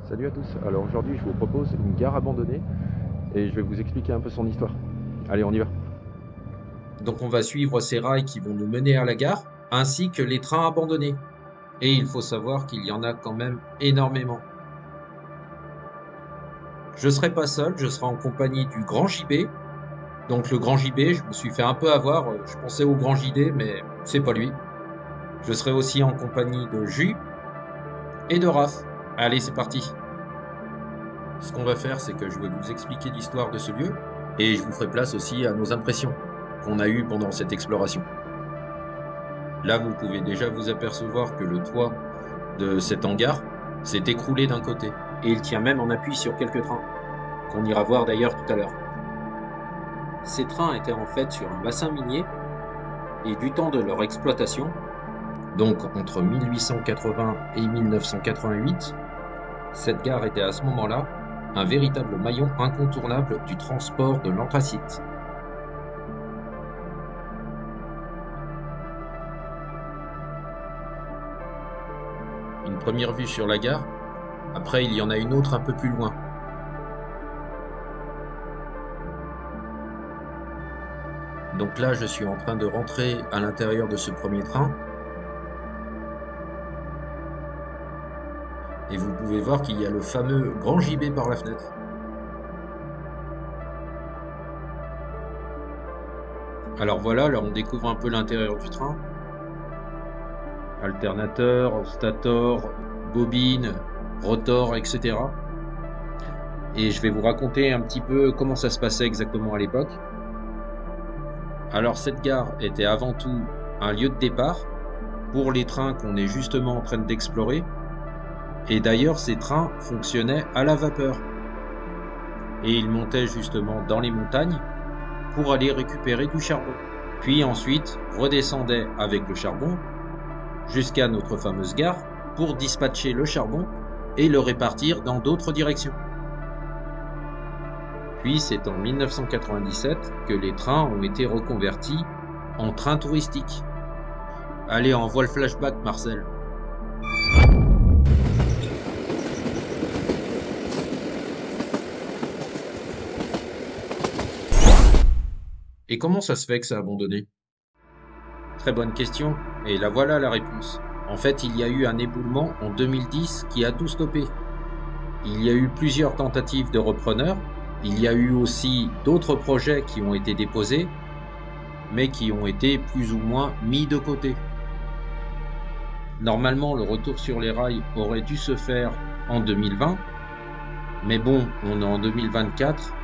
Salut à tous, alors aujourd'hui je vous propose une gare abandonnée et je vais vous expliquer un peu son histoire. Allez, on y va. Donc on va suivre ces rails qui vont nous mener à la gare, ainsi que les trains abandonnés. Et il faut savoir qu'il y en a quand même énormément. Je serai pas seul, je serai en compagnie du Grand JB. Donc le Grand JB, je me suis fait un peu avoir, je pensais au Grand JD, mais c'est pas lui. Je serai aussi en compagnie de Jus et de Raph. Allez, c'est parti. Ce qu'on va faire, c'est que je vais vous expliquer l'histoire de ce lieu, et je vous ferai place aussi à nos impressions qu'on a eues pendant cette exploration. Là, vous pouvez déjà vous apercevoir que le toit de cet hangar s'est écroulé d'un côté. Et il tient même en appui sur quelques trains, qu'on ira voir d'ailleurs tout à l'heure. Ces trains étaient en fait sur un bassin minier, et du temps de leur exploitation, donc entre 1880 et 1988, cette gare était à ce moment-là un véritable maillon incontournable du transport de l'anthracite. Une première vue sur la gare, après il y en a une autre un peu plus loin. Donc là, je suis en train de rentrer à l'intérieur de ce premier train. Et vous pouvez voir qu'il y a le fameux Grand JB par la fenêtre. Alors voilà, là on découvre un peu l'intérieur du train. Alternateur, stator, bobine, rotor, etc. Et je vais vous raconter un petit peu comment ça se passait exactement à l'époque. Alors cette gare était avant tout un lieu de départ pour les trains qu'on est justement en train d'explorer. Et d'ailleurs, ces trains fonctionnaient à la vapeur. Et ils montaient justement dans les montagnes pour aller récupérer du charbon. Puis ensuite, redescendaient avec le charbon jusqu'à notre fameuse gare pour dispatcher le charbon et le répartir dans d'autres directions. Puis c'est en 1997 que les trains ont été reconvertis en trains touristiques. Allez, envoie le flashback, Marcel. Et comment ça se fait que ça a abandonné? Très bonne question, et la voilà la réponse. En fait, il y a eu un éboulement en 2010 qui a tout stoppé. Il y a eu plusieurs tentatives de repreneurs, il y a eu aussi d'autres projets qui ont été déposés, mais qui ont été plus ou moins mis de côté. Normalement, le retour sur les rails aurait dû se faire en 2020, mais bon, on est en 2024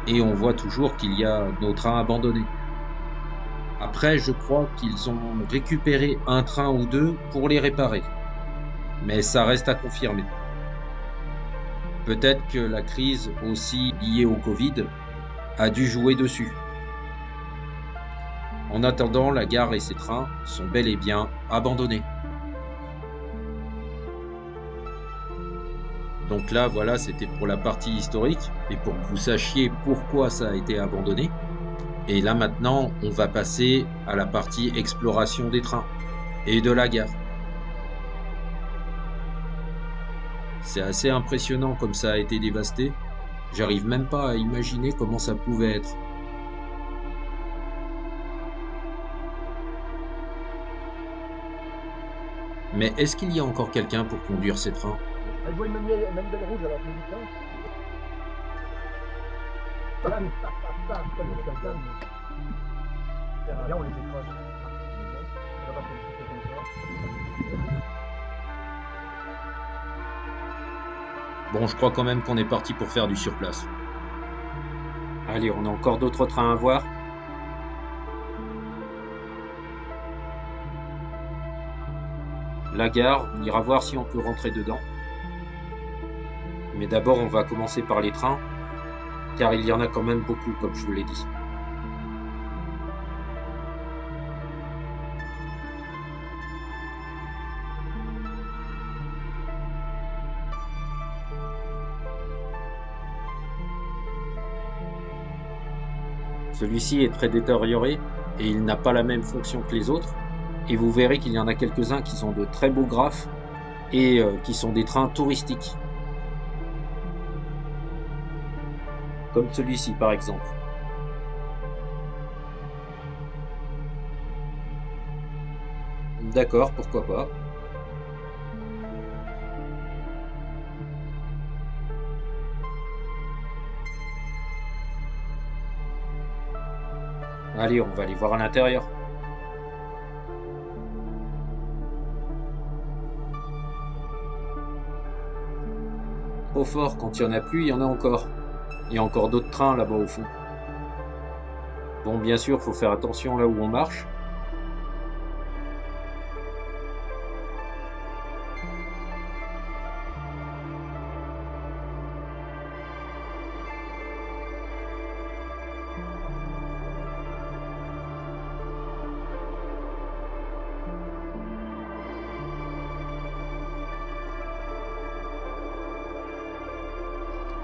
et on voit toujours qu'il y a nos trains abandonnés. Après, je crois qu'ils ont récupéré un train ou deux pour les réparer, mais ça reste à confirmer. Peut-être que la crise aussi liée au Covid a dû jouer dessus. En attendant, la gare et ses trains sont bel et bien abandonnés. Donc là, voilà, c'était pour la partie historique et pour que vous sachiez pourquoi ça a été abandonné. Et là maintenant, on va passer à la partie exploration des trains et de la gare. C'est assez impressionnant comme ça a été dévasté. J'arrive même pas à imaginer comment ça pouvait être. Mais est-ce qu'il y a encore quelqu'un pour conduire ces trains? Elle voit une manivelle rouge alors plus vite, hein. Bam, bam, bam, bam, comme quelqu'un. Bien, on les écrase. On va pas profiter comme ça. Bon, je crois quand même qu'on est parti pour faire du surplace. Allez, on a encore d'autres trains à voir. La gare, on ira voir si on peut rentrer dedans. Mais d'abord, on va commencer par les trains, car il y en a quand même beaucoup, comme je vous l'ai dit. Celui-ci est très détérioré et il n'a pas la même fonction que les autres. Et vous verrez qu'il y en a quelques-uns qui sont de très beaux graphes et qui sont des trains touristiques. comme celui-ci par exemple. D'accord, pourquoi pas. Allez, on va aller voir à l'intérieur. Trop fort, quand il n'y en a plus, il y en a encore. Il y a encore d'autres trains là-bas au fond. Bon, bien sûr, faut faire attention là où on marche.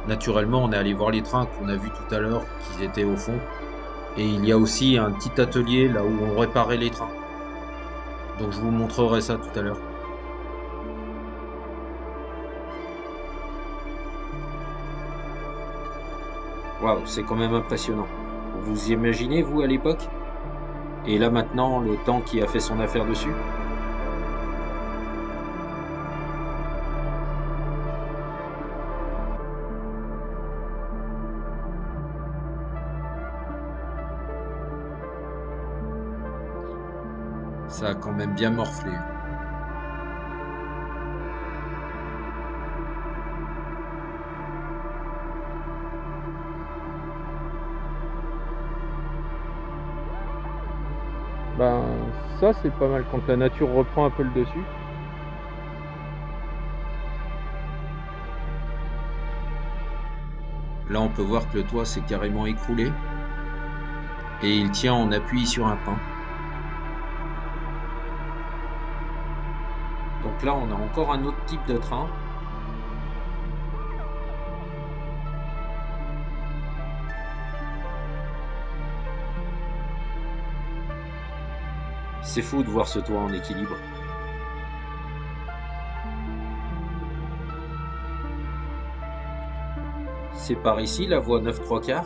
Naturellement, on est allé voir les trains qu'on a vus tout à l'heure, qu'ils étaient au fond. Et il y a aussi un petit atelier là où on réparait les trains. Donc je vous montrerai ça tout à l'heure. Waouh, c'est quand même impressionnant. Vous imaginez, vous, à l'époque? Et là maintenant, le temps qui a fait son affaire dessus? Ça a quand même bien morflé. Ben, ça c'est pas mal quand la nature reprend un peu le dessus. Là, on peut voir que le toit s'est carrément écroulé. Et il tient en appui sur un pin. Donc là, on a encore un autre type de train. C'est fou de voir ce toit en équilibre. C'est par ici la voie 9 3/4.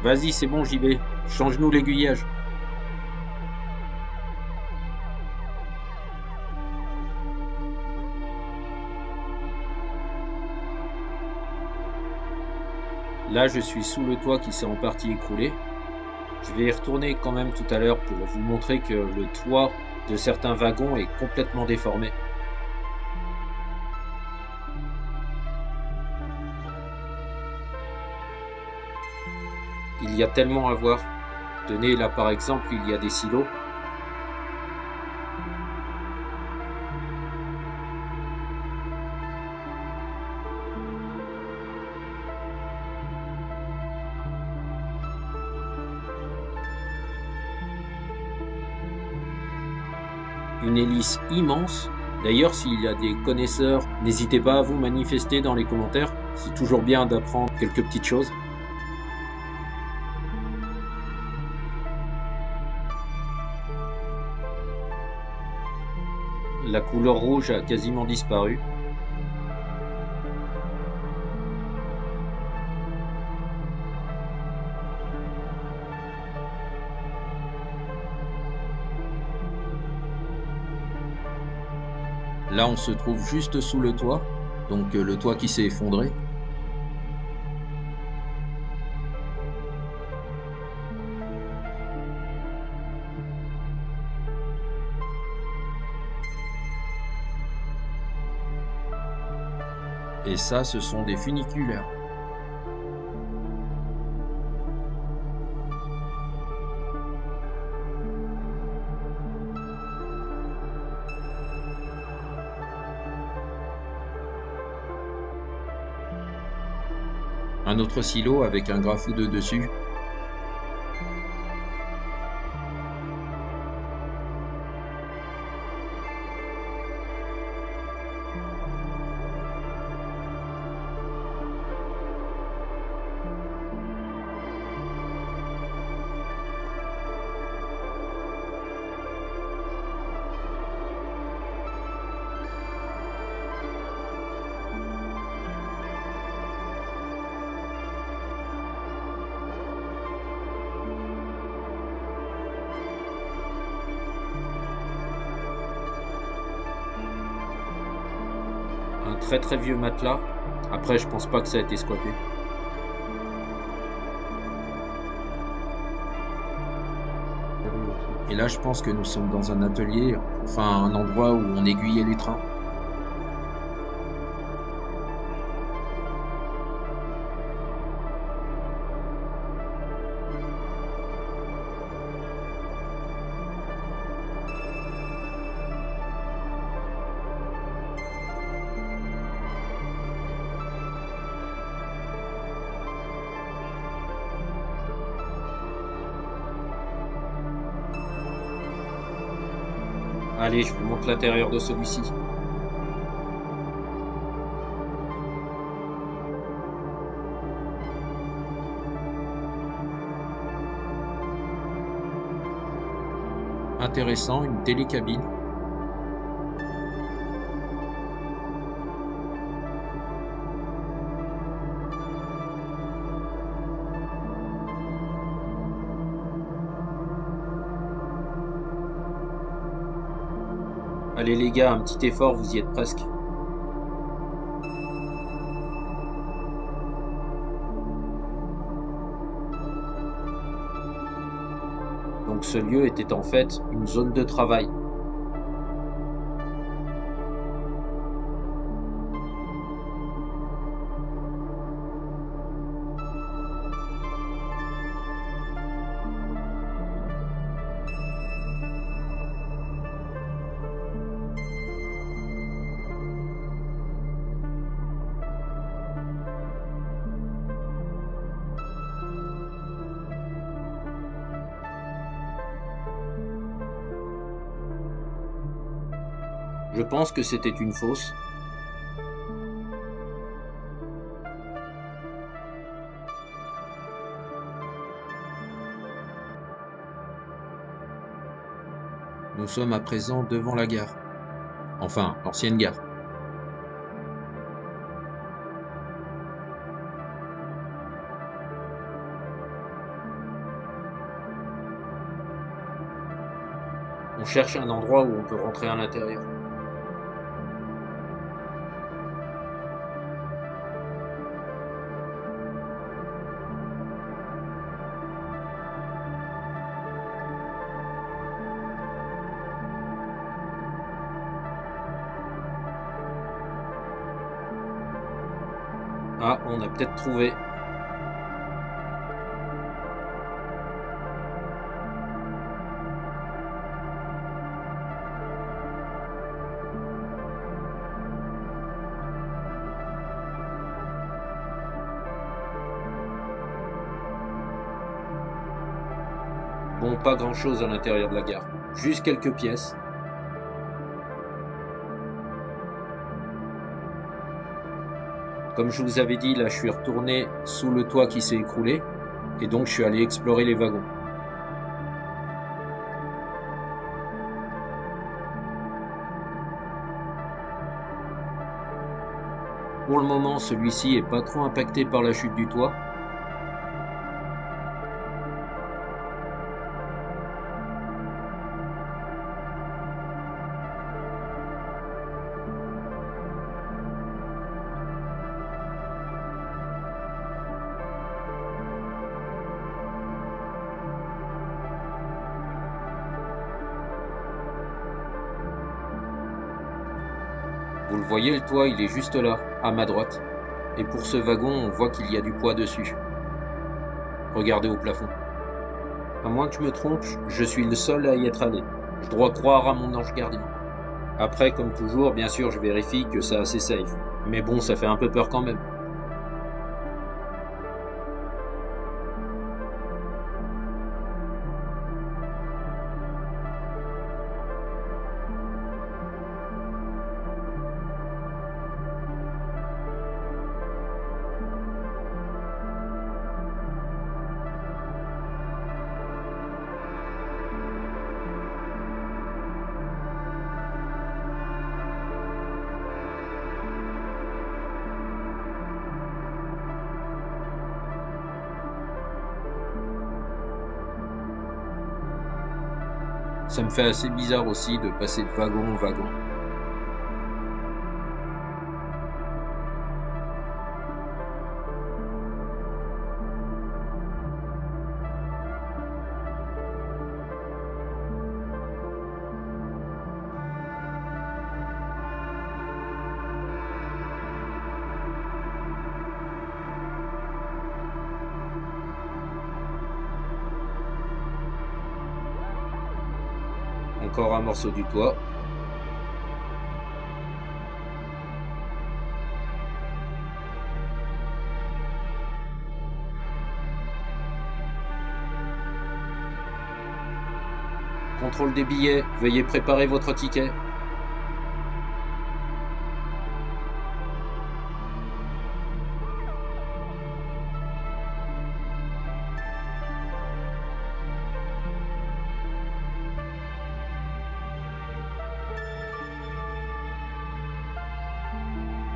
Vas-y, c'est bon, j'y vais. Change-nous l'aiguillage. Là, je suis sous le toit qui s'est en partie écroulé. Je vais y retourner quand même tout à l'heure pour vous montrer que le toit de certains wagons est complètement déformé. Il y a tellement à voir. Tenez, là par exemple, il y a des silos. Une hélice immense. D'ailleurs, s'il y a des connaisseurs, n'hésitez pas à vous manifester dans les commentaires. C'est toujours bien d'apprendre quelques petites choses. La couleur rouge a quasiment disparu. Là, on se trouve juste sous le toit, donc le toit qui s'est effondré. Et ça, ce sont des funiculaires. Un autre silo avec un graffou de dessus. très très vieux matelas. Après, je pense pas que ça a été squatté. Et là, je pense que nous sommes dans un atelier, enfin un endroit où on aiguillait les trains. Allez, je vous montre l'intérieur de celui-ci. Intéressant, une télécabine. Allez les gars, un petit effort, vous y êtes presque. Donc ce lieu était en fait une zone de travail. Je pense que c'était une fosse. Nous sommes à présent devant la gare. Enfin, l'ancienne gare. On cherche un endroit où on peut rentrer à l'intérieur. Ah, on a peut-être trouvé. Bon, pas grand-chose à l'intérieur de la gare. Juste quelques pièces. Comme je vous avais dit, là je suis retourné sous le toit qui s'est écroulé et donc je suis allé explorer les wagons. Pour le moment, celui-ci est pas trop impacté par la chute du toit. Vous le voyez, le toit, il est juste là, à ma droite. Et pour ce wagon, on voit qu'il y a du poids dessus. Regardez au plafond. À moins que je me trompe, je suis le seul à y être allé. Je dois croire à mon ange gardien. Après, comme toujours, bien sûr, je vérifie que c'est assez safe. Mais bon, ça fait un peu peur quand même. Ça me fait assez bizarre aussi de passer de wagon en wagon. Encore un morceau du toit. Contrôle des billets, veuillez préparer votre ticket.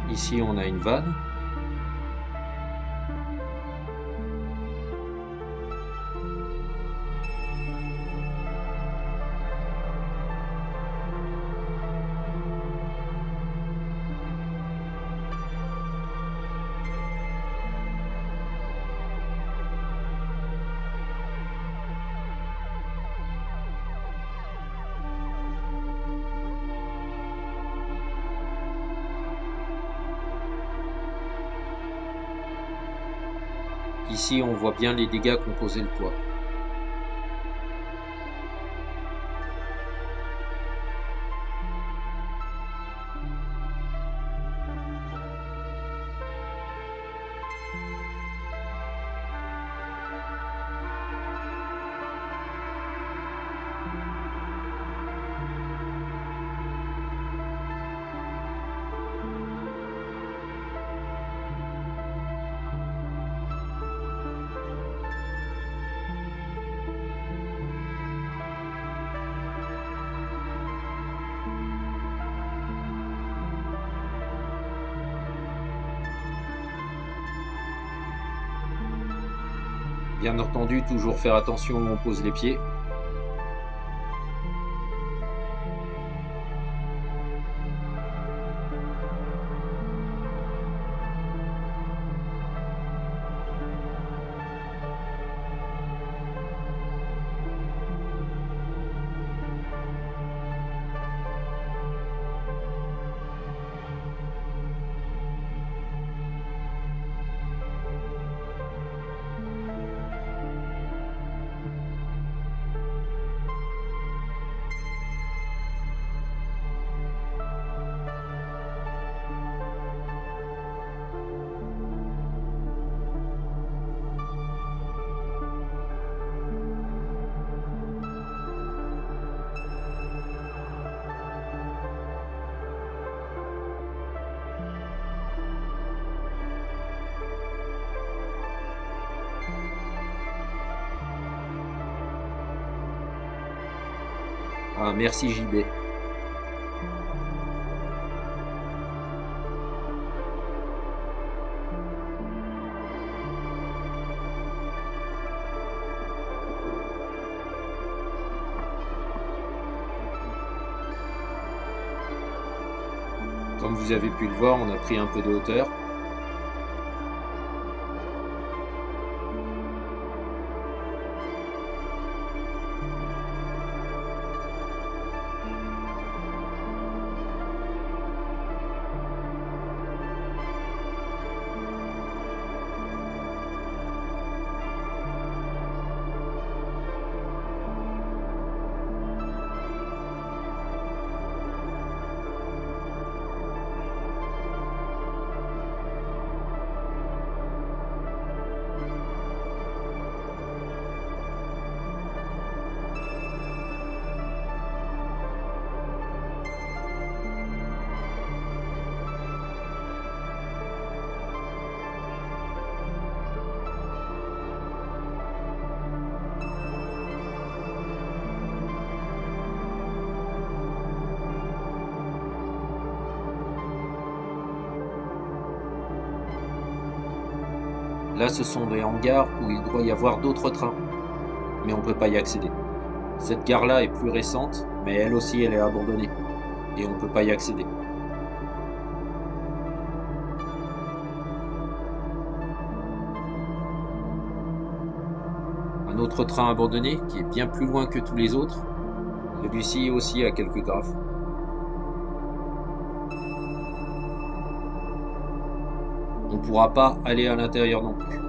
Ici, on a une vanne. Ici, on voit bien les dégâts qu'ont causé le toit. Bien entendu, toujours faire attention où on pose les pieds. Ah, merci JB. Comme vous avez pu le voir, on a pris un peu de hauteur. Là, ce sont des hangars où il doit y avoir d'autres trains, mais on ne peut pas y accéder. Cette gare-là est plus récente, mais elle aussi, elle est abandonnée, et on ne peut pas y accéder. Un autre train abandonné, qui est bien plus loin que tous les autres, celui-ci aussi a quelques graphes. On ne pourra pas aller à l'intérieur non plus.